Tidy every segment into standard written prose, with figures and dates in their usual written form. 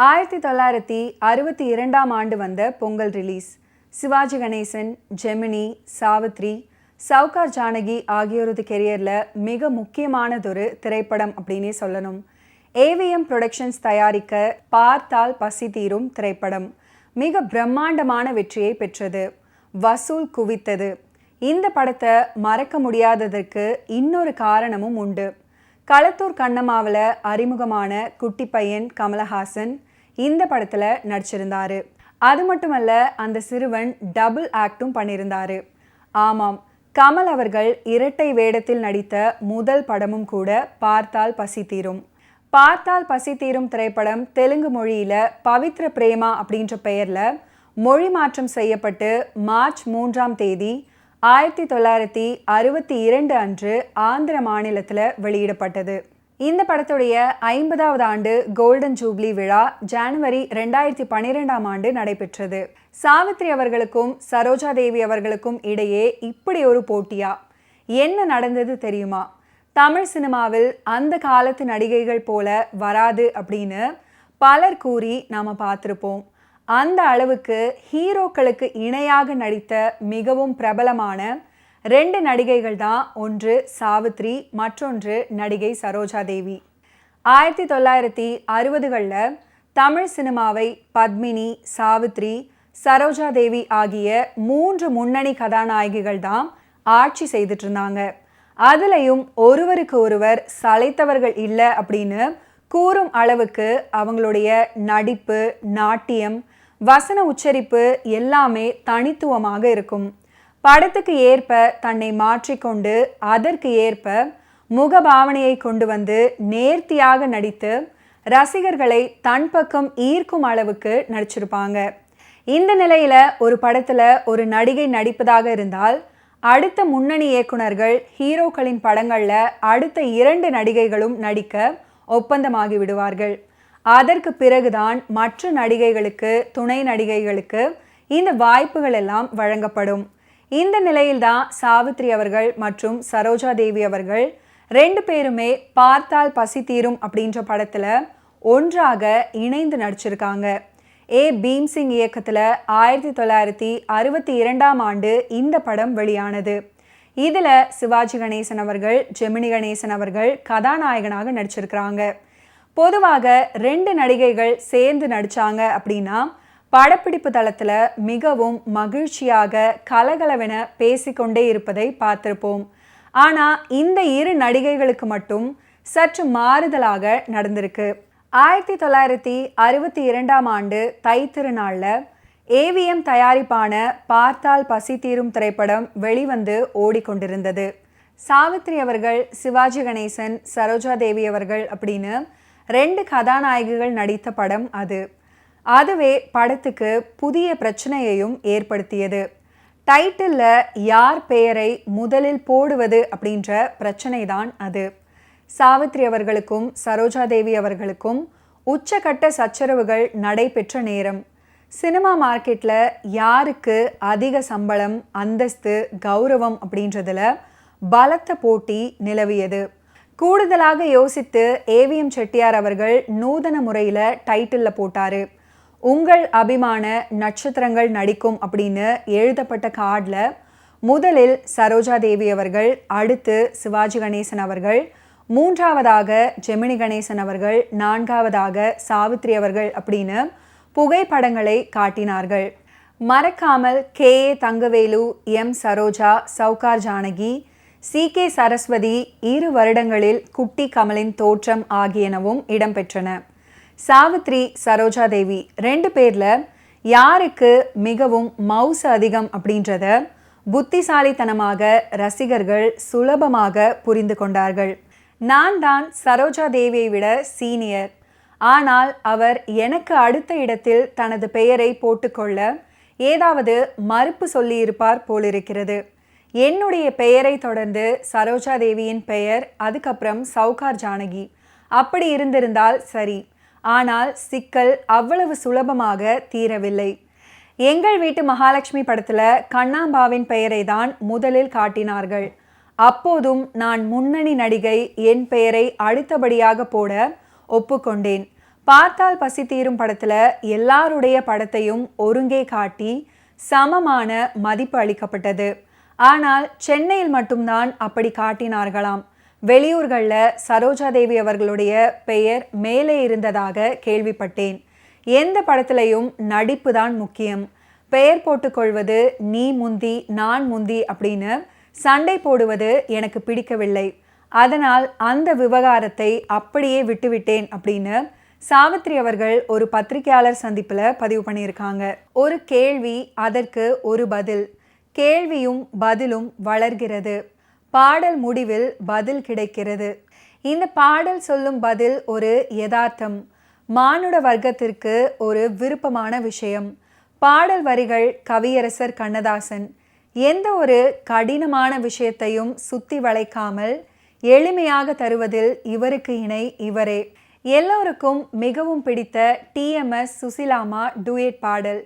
1962ஆம் ஆண்டு வந்த பொங்கல் ரிலீஸ். சிவாஜி கணேசன், ஜெமினி, சாவித்ரி, சவுகார் ஜானகி ஆகியோரது கெரியரில் மிக முக்கியமானதொரு திரைப்படம் அப்படின்னே சொல்லணும். ஏவிஎம் புரொடக்ஷன்ஸ் தயாரிக்க பார்த்தால் பசி தீரும் திரைப்படம் மிக பிரம்மாண்டமான வெற்றியை பெற்றது. வசூல் குவித்தது. இந்த படத்தை மறக்க முடியாததற்கு இன்னொரு காரணமும் உண்டு. களத்தூர் கண்ணம்மாவில் அறிமுகமான குட்டி பையன் கமலஹாசன் இந்த படத்தில் நடிச்சிருந்தாரு. அது மட்டுமல்ல, அந்த சிறுவன் டபுள் ஆக்டும் பண்ணியிருந்தாரு. ஆமாம், கமல் அவர்கள் இரட்டை வேடத்தில் நடித்த முதல் படமும் கூட பார்த்தால் பசி தீரும். பார்த்தால் பசி தீரும் திரைப்படம் தெலுங்கு மொழியில் பவித்ர பிரேமா அப்படின்ற பெயரில் மொழி மாற்றம் செய்யப்பட்டு மார்ச் 3ஆம் தேதி 1962 அன்று ஆந்திர மாநிலத்தில் வெளியிடப்பட்டது. இந்த படத்துடைய 50வது ஆண்டு கோல்டன் ஜூப்ளி விழா ஜனவரி 2012ஆம் ஆண்டு நடைபெற்றது. சாவித்ரி அவர்களுக்கும் சரோஜா தேவி அவர்களுக்கும் இடையே இப்படி ஒரு போட்டியா? என்ன நடந்தது தெரியுமா? தமிழ் சினிமாவில் அந்த காலத்து நடிகைகள் போல வராது அப்படின்னு பலர் கூறி நாம் பார்த்துருப்போம். அந்த அளவுக்கு ஹீரோக்களுக்கு இணையாக நடித்த மிகவும் பிரபலமான 2 நடிகைகள் தான், ஒன்று சாவித்ரி, மற்றொன்று நடிகை சரோஜா தேவி. 1960களில் தமிழ் சினிமாவை பத்மினி, சாவித்ரி, சரோஜா தேவி ஆகிய 3 முன்னணி கதாநாயகிகள் தான் ஆட்சி செய்துட்டு இருந்தாங்க. அதுலேயும் ஒருவருக்கு ஒருவர் சளைத்தவர்கள் இல்லை அப்படின்னு கூறும் அளவுக்கு அவங்களுடைய நடிப்பு, நாட்டியம், வசன உச்சரிப்பு எல்லாமே தனித்துவமாக இருக்கும். படத்துக்கு ஏற்ப தன்னை மாற்றிக்கொண்டு அதற்கு ஏற்ப முகபாவனையை கொண்டு வந்து நேர்த்தியாக நடித்து ரசிகர்களை தன் பக்கம் ஈர்க்கும் அளவுக்கு நடிச்சிருப்பாங்க. இந்த நிலையில் ஒரு படத்தில் ஒரு நடிகை நடிப்பதாக இருந்தால் அடுத்த முன்னணி இயக்குனர்கள் ஹீரோக்களின் படங்களில் அடுத்த 2 நடிகைகளும் நடிக்க ஒப்பந்தமாகி விடுவார்கள். அதற்கு பிறகுதான் மற்ற நடிகைகளுக்கு, துணை நடிகைகளுக்கு இந்த வாய்ப்புகள் எல்லாம் வழங்கப்படும். இந்த நிலையில்தான் சாவித்ரி அவர்கள் மற்றும் சரோஜா தேவி அவர்கள் 2 பேருமே பார்த்தால் பசி தீரும் அப்படின்ற படத்தில் ஒன்றாக இணைந்து நடிச்சிருக்காங்க. பீம்சிங் இயக்கத்தில் 1962ஆம் ஆண்டு இந்த படம் வெளியானது. இதில் சிவாஜி கணேசன் அவர்கள், ஜெமினி கணேசன் அவர்கள் கதாநாயகனாக நடிச்சிருக்கிறாங்க. பொதுவாக 2 நடிகைகள் சேர்ந்து நடித்தாங்க அப்படின்னா படப்பிடிப்பு தளத்தில் மிகவும் மகிழ்ச்சியாக கலகலவென பேசிக்கொண்டே இருப்பதை பார்த்திருப்போம். ஆனால் இந்த 2 நடிகைகளுக்கு மட்டும் சற்று மாறுதலாக நடந்திருக்கு. 1962ஆம் ஆண்டு தை திருநாளில் ஏவிஎம் தயாரிப்பான பார்த்தால் பசி தீரும் திரைப்படம் வெளிவந்து ஓடிக்கொண்டிருந்தது. சாவித்ரி அவர்கள், சிவாஜி கணேசன், சரோஜா தேவி அவர்கள் அப்படின்னு 2 கதாநாயகிகள் நடித்த படம் அது. அதுவே படத்துக்கு புதிய பிரச்சனையையும் ஏற்படுத்தியது. டைட்டிலில் யார் பெயரை முதலில் போடுவது அப்படின்ற பிரச்சனை தான் அது. சாவித்ரி அவர்களுக்கும் சரோஜா தேவி அவர்களுக்கும் உச்சக்கட்ட சச்சரவுகள் நடைபெற்ற நேரம். சினிமா மார்க்கெட்டில் யாருக்கு அதிக சம்பளம், அந்தஸ்து, கௌரவம் அப்படின்றதில் பலத்த போட்டி நிலவியது. கூடுதலாக யோசித்து ஏவிஎம் செட்டியார் அவர்கள் நூதன முறையில் டைட்டிலில் போட்டார், உங்கள் அபிமான நட்சத்திரங்கள் நடிக்கும் அப்படின்னு எழுதப்பட்ட கார்டில் முதலில் சரோஜா தேவி அவர்கள், அடுத்து சிவாஜி கணேசன் அவர்கள், 3ஆவதாக ஜெமினி கணேசன் அவர்கள், 4ஆவதாக சாவித்ரி அவர்கள் அப்படின்னு புகைப்படங்களை காட்டினார்கள். மறக்காமல் K. Thangavelu, M. Saroja, Sowcar Janaki, C K. Saraswathi, 2 வருடங்களில் குட்டி கமலின் தோற்றம் ஆகியனவும் இடம்பெற்றன. சாவித்ரி, சரோஜா தேவி 2 பேரில் யாருக்கு மிகவும் மவுசு அதிகம் அப்படின்றத புத்திசாலித்தனமாக ரசிகர்கள் சுலபமாக புரிந்து கொண்டார்கள். நான் தான் சரோஜா தேவியை விட சீனியர், ஆனால் அவர் எனக்கு அடுத்த இடத்தில் தனது பெயரை போட்டுக்கொள்ள ஏதாவது மறுப்பு சொல்லியிருப்பார் போலிருக்கிறது. என்னுடைய பெயரை தொடர்ந்து சரோஜா தேவியின் பெயர், அதுக்கப்புறம் சவுகார் ஜானகி அப்படி இருந்திருந்தால் சரி. ஆனால் சிக்கல் அவ்வளவு சுலபமாக தீரவில்லை. எங்கள் வீட்டு மகாலட்சுமி படத்தில் கண்ணாம்பாவின் பெயரை தான் முதலில் காட்டினார்கள். அப்போதும் நான் முன்னணி நடிகை, என் பெயரை அடுத்தபடியாக போட ஒப்புக்கொண்டேன். பார்த்தால் பசி தீரும் படத்துல எல்லாருடைய படத்தையும் ஒருங்கே காட்டி சமமான மதிப்பு அளிக்கப்பட்டது. ஆனால் சென்னையில் மட்டும்தான் அப்படி காட்டினார்களாம். வெளியூர்களில் சரோஜாதேவி அவர்களுடைய பெயர் மேலே இருந்ததாக கேள்விப்பட்டேன். எந்த படத்திலையும் நடிப்பு தான் முக்கியம். பெயர் போட்டுக்கொள்வது நீ முந்தி நான் முந்தி அப்படின்னு சண்டை போடுவது எனக்கு பிடிக்கவில்லை. அதனால் அந்த விவகாரத்தை அப்படியே விட்டுவிட்டேன் அப்படின்னு சாவித்ரி அவர்கள் ஒரு பத்திரிகையாளர் சந்திப்பில் பதிவு பண்ணியிருக்காங்க. ஒரு கேள்வி, அதற்கு ஒரு பதில். கேள்வியும் பதிலும் வளர்கிறது. பாடல் முடிவில் பதில் கிடைக்கிறது. இந்த பாடல் சொல்லும் பதில் ஒரு யதார்த்தம், மானுட வர்க்கத்திற்கு ஒரு விருப்பமான விஷயம். பாடல் வரிகள் கவியரசர் கண்ணதாசன். எந்த ஒரு கடினமான விஷயத்தையும் சுத்தி வளைக்காமல் எளிமையாக தருவதில் இவருக்கு இணை இவரே. எல்லோருக்கும் மிகவும் பிடித்த டிஎம்எஸ் சுசிலாமா டூயட் பாடல்.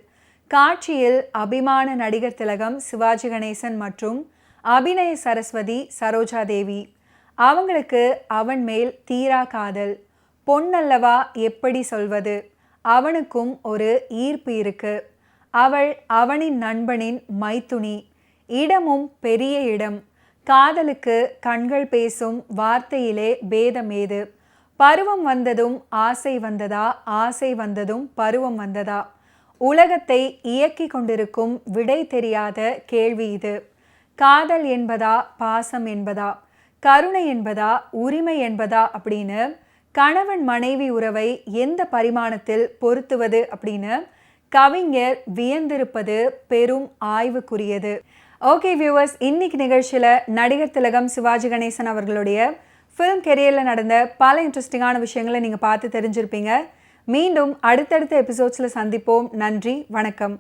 காட்சியில் அபிமான நடிகர் திலகம் சிவாஜி கணேசன் மற்றும் அபிநய சரஸ்வதி சரோஜாதேவி. அவங்களுக்கு அவன் மேல் தீரா காதல். பொன்னல்லவா எப்படி சொல்வது, அவனுக்கும் ஒரு ஈர்ப்பு இருக்கு. அவள் அவனின் நண்பனின் மைத்துனி. இடமும் பெரிய இடம். காதலுக்கு கண்கள் பேசும் வார்த்தையிலே பேதமேது. பருவம் வந்ததும் ஆசை வந்ததா, ஆசை வந்ததும் பருவம் வந்ததா? உலகத்தை இயக்கி கொண்டிருக்கும் விடை தெரியாத கேள்வி இது. காதல் என்பதா, பாசம் என்பதா, கருணை என்பதா, உரிமை என்பதா அப்படின்னு கணவன் மனைவி உறவை எந்த பரிமாணத்தில் பொருத்துவது அப்படின்னு கவிஞர் வியந்திருப்பது பெரும் ஆய்வுக்குரியது. ஓகே வியூவர்ஸ், இன்னைக்கு நிகழ்ச்சியில் நடிகர் திலகம் சிவாஜி கணேசன் அவர்களுடைய ஃபிலிம் கெரியரில் நடந்த பல இன்ட்ரெஸ்டிங்கான விஷயங்களை நீங்கள் பார்த்து தெரிஞ்சிருப்பீங்க. மீண்டும் அடுத்தடுத்த எபிசோட்ஸில் சந்திப்போம். நன்றி, வணக்கம்.